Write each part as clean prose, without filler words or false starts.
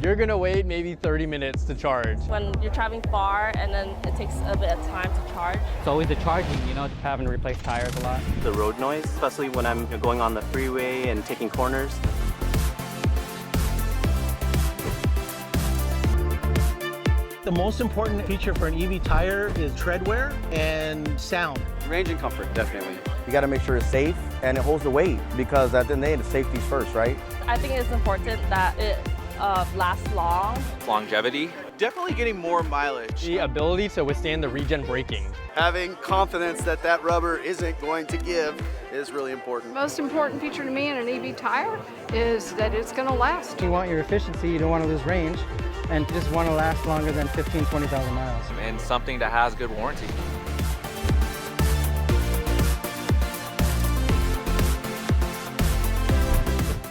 you're gonna wait maybe 30 minutes to charge. When you're traveling far and then it takes a bit of time to charge. It's always the charging, you know, having to replace tires a lot. The road noise, especially when I'm going on the freeway and taking corners. The most important feature for an EV tire is tread wear and sound. Range and comfort, definitely. You got to make sure it's safe and it holds the weight, because at the end of the day, the safety's first, right? I think it's important that it lasts long. Longevity. Definitely getting more mileage. The ability to withstand the regen braking. Having confidence that that rubber isn't going to give is really important. Most important feature to me in an EV tire is that it's going to last. You want your efficiency, you don't want to lose range, and you just want to last longer than 15, 20,000 miles. And something that has good warranty.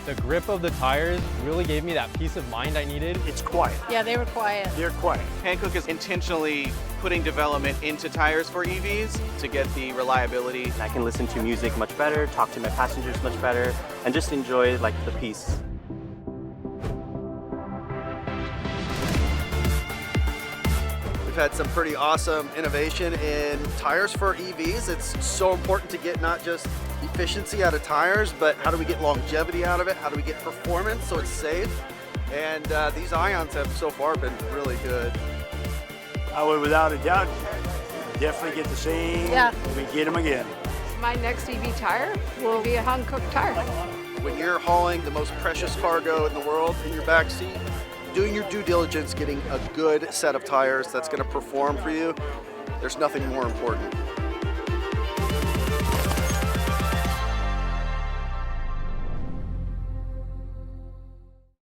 The grip of the tires really gave me that peace of mind I needed. It's quiet. Yeah, they were quiet. They're quiet. Hankook is intentionally putting development into tires for EVs to get the reliability. I can listen to music much better, talk to my passengers much better, and just enjoy like the peace. We've had some pretty awesome innovation in tires for EVs. It's so important to get not just efficiency out of tires, but how do we get longevity out of it? How do we get performance so it's safe? And these ions have so far been really good. I would, without a doubt, definitely get the same. Yeah. We get them again. My next EV tire will be a Hankook tire. When you're hauling the most precious cargo in the world in your back seat, doing your due diligence, getting a good set of tires that's going to perform for you, there's nothing more important.